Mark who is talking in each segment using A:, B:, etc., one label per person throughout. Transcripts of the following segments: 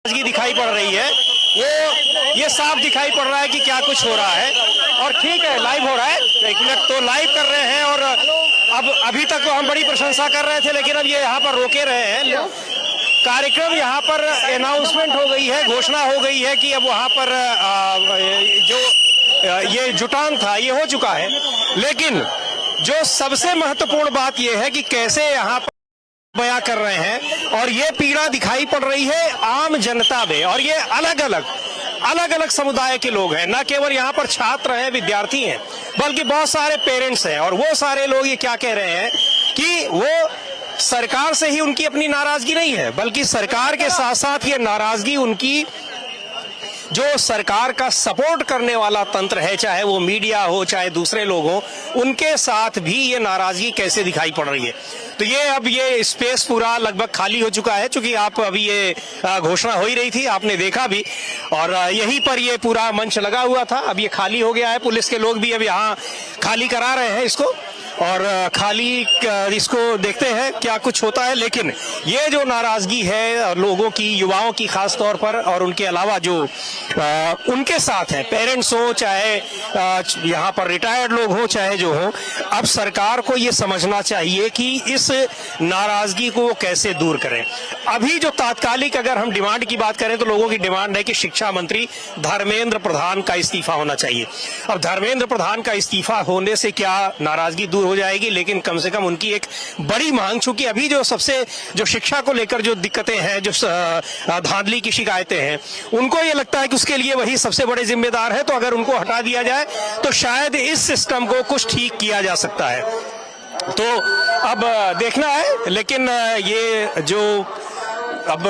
A: नाराजगी दिखाई पड़ रही है, वो ये साफ दिखाई पड़ रहा है कि क्या कुछ हो रहा है। और ठीक है, लाइव हो रहा है, एक मिनट तो लाइव कर रहे हैं। और अब अभी तक तो हम बड़ी प्रशंसा कर रहे थे, लेकिन अब ये यहाँ पर रोके रहे हैं कार्यक्रम। यहाँ पर अनाउंसमेंट हो गई है, घोषणा हो गई है कि अब वहाँ पर जो ये जुटान था ये हो चुका है। लेकिन जो सबसे महत्वपूर्ण बात ये है कि कैसे यहाँ पर बयां कर रहे हैं, और ये पीड़ा दिखाई पड़ रही है आम जनता में। और ये अलग अलग समुदाय के लोग हैं, न केवल यहाँ पर छात्र हैं, विद्यार्थी हैं, बल्कि बहुत सारे पेरेंट्स हैं। और वो सारे लोग ये क्या कह रहे हैं कि वो सरकार से ही उनकी अपनी नाराजगी नहीं है, बल्कि सरकार के साथ साथ ये नाराजगी उनकी जो सरकार का सपोर्ट करने वाला तंत्र है, चाहे वो मीडिया हो चाहे दूसरे लोग हो, उनके साथ भी ये नाराजगी कैसे दिखाई पड़ रही है। तो ये अब ये स्पेस पूरा लगभग खाली हो चुका है, क्योंकि आप अभी ये घोषणा हो ही रही थी, आपने देखा भी, और यहीं पर ये पूरा मंच लगा हुआ था। अब ये खाली हो गया है, पुलिस के लोग भी अब यहाँ खाली करा रहे हैं इसको, और खाली इसको देखते हैं क्या कुछ होता है। लेकिन ये जो नाराजगी है लोगों की, युवाओं की खास तौर पर, और उनके अलावा जो उनके साथ है, पेरेंट्स हो चाहे यहाँ पर रिटायर्ड लोग हो चाहे जो हो, अब सरकार को ये समझना चाहिए कि इस नाराजगी को वो कैसे दूर करें। अभी जो तात्कालिक अगर हम डिमांड की बात करें तो लोगों की डिमांड है कि शिक्षा मंत्री धर्मेंद्र प्रधान का इस्तीफा होना चाहिए। अब धर्मेंद्र प्रधान का इस्तीफा होने से क्या नाराजगी दूर हो जाएगी, लेकिन कम से कम उनकी एक बड़ी मांग, चूंकि अभी जो सबसे जो शिक्षा को लेकर जो दिक्कतें हैं, जो धांधली की शिकायतें हैं, उनको ये लगता है कि उसके लिए वही सबसे बड़े जिम्मेदार है। तो अगर उनको हटा दिया जाए तो शायद इस सिस्टम को कुछ ठीक किया जा सकता है। तो अब देखना है। लेकिन ये जो अब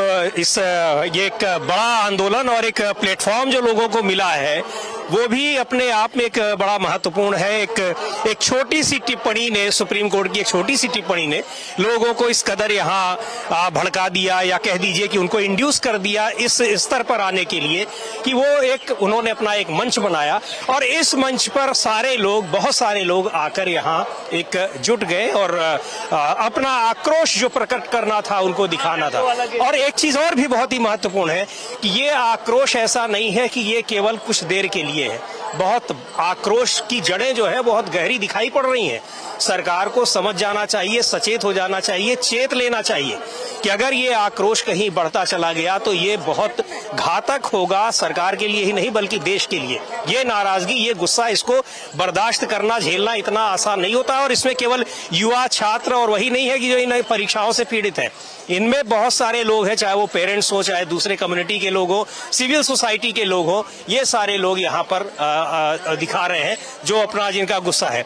A: ये एक बड़ा आंदोलन और एक प्लेटफॉर्म जो लोगों को मिला है, वो भी अपने आप में एक बड़ा महत्वपूर्ण है। एक छोटी सी टिप्पणी ने, सुप्रीम कोर्ट की एक छोटी सी टिप्पणी ने लोगों को इस कदर यहाँ भड़का दिया, या कह दीजिए कि उनको इंड्यूस कर दिया इस स्तर पर आने के लिए कि वो उन्होंने अपना एक मंच बनाया, और इस मंच पर सारे लोग, बहुत सारे लोग आकर यहाँ एक जुट गए और अपना आक्रोश जो प्रकट करना था उनको दिखाना था। और एक चीज और भी बहुत ही महत्वपूर्ण है कि ये आक्रोश ऐसा नहीं है कि ये केवल कुछ देर के लिए है। बहुत आक्रोश की जड़ें जो है बहुत गहरी दिखाई पड़ रही हैं। सरकार को समझ जाना चाहिए, सचेत हो जाना चाहिए, चेत लेना चाहिए कि अगर ये आक्रोश कहीं बढ़ता चला गया तो ये बहुत घातक होगा, सरकार के लिए ही नहीं बल्कि देश के लिए। ये नाराजगी, ये गुस्सा, इसको बर्दाश्त करना, झेलना इतना आसान नहीं होता। और इसमें केवल युवा, छात्र और वही नहीं है कि जो इन परीक्षाओं से पीड़ित है, इनमें बहुत सारे लोग हैं, चाहे वो पेरेंट्स हो चाहे दूसरे कम्युनिटी के लोग हो, सिविल सोसाइटी के लोग हो, ये सारे लोग यहाँ पर दिखा रहे हैं जो अपना जिनका गुस्सा है।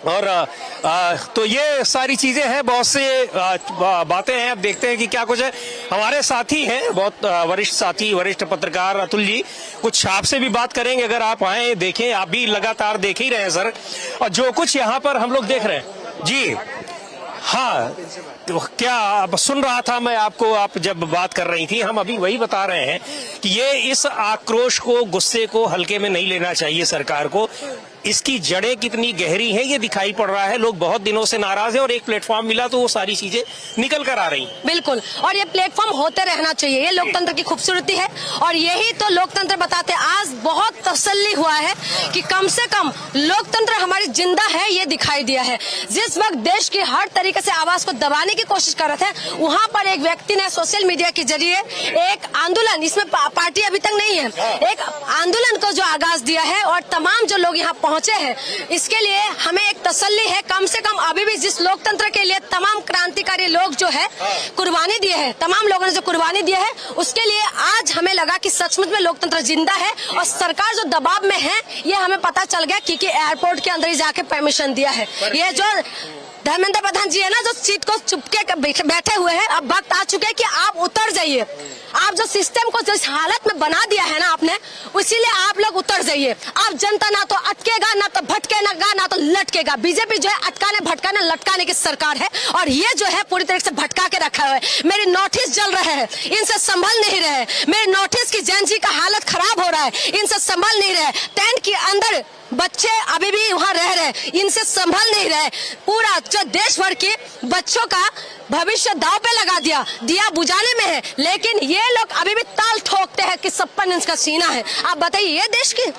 A: और तो ये सारी चीजें हैं, बहुत से बातें हैं। अब देखते हैं कि क्या कुछ है। हमारे साथी हैं बहुत वरिष्ठ साथी, वरिष्ठ पत्रकार अतुल जी, कुछ आपसे भी बात करेंगे। अगर आप आए, देखें, आप भी लगातार देख ही रहे हैं सर, और जो कुछ यहाँ पर हम लोग देख रहे हैं जी। हाँ, तो क्या अब सुन रहा था मैं आपको, आप जब बात कर रही थी, हम अभी वही बता रहे हैं कि ये इस आक्रोश को, गुस्से को हल्के में नहीं लेना चाहिए सरकार को। इसकी जड़ें कितनी गहरी हैं ये दिखाई पड़ रहा है। लोग बहुत दिनों से नाराज हैं और एक प्लेटफॉर्म मिला तो वो सारी चीजें निकल कर आ रही।
B: बिल्कुल, और ये प्लेटफॉर्म होते रहना चाहिए, ये लोकतंत्र की खूबसूरती है और यही तो लोकतंत्र बताते हैं। आज बहुत तसल्ली हुआ है कि कम से कम लोकतंत्र हमारी जिंदा है, ये दिखाई दिया है। जिस वक्त देश की हर तरीके से आवाज को दबाने की कोशिश कर रहे थे, वहाँ पर एक व्यक्ति ने सोशल मीडिया के जरिए एक आंदोलन, इसमें पार्टी अभी तक नहीं है, एक आंदोलन को जो आगाज दिया है और तमाम जो लोग यहाँ पहुंचे हैं, इसके लिए हमें एक तसल्ली है। कम से कम अभी भी जिस लोकतंत्र के लिए तमाम क्रांतिकारी लोग जो है कुर्बानी दिए हैं, तमाम लोगों ने जो कुर्बानी दिया है, उसके लिए आज हमें लगा कि सचमुच में लोकतंत्र जिंदा है। और सरकार जो दबाव में है ये हमें पता चल गया, क्योंकि एयरपोर्ट के अंदर ही जाके परमिशन दिया है। ये जो धर्मेंद्र प्रधान जी है ना, जो सीट को चुपके बैठे हुए हैं, अब वक्त आ चुके हैं कि आप उतर जाइए। आप जो सिस्टम को जिस हालत में बना दिया है ना आपने, इसीलिए आप लोग उतर जाइए। आप जनता ना तो अटकेगा, ना तो भटकेगा, ना तो लटकेगा। बीजेपी जो है अटकाने, भटकाने, लटकाने की सरकार है और ये जो है पूरी तरह से भटका के रखा हुआ है। मेरी नोटिस जल रहे हैं, इनसे संभल नहीं रहे। मेरी नोटिस की जैन जी का हालत खराब हो रहा है, इनसे संभल नहीं रहे। टेंट के अंदर बच्चे अभी भी वहाँ रह रहे, इनसे संभल नहीं रहे। पूरा जो देश भर के बच्चों का भविष्य दांव पे लगा दिया बुझाने में है, लेकिन ये लोग अभी भी इंडिपेंडेंस का सीना है। आप बताइए ये देश की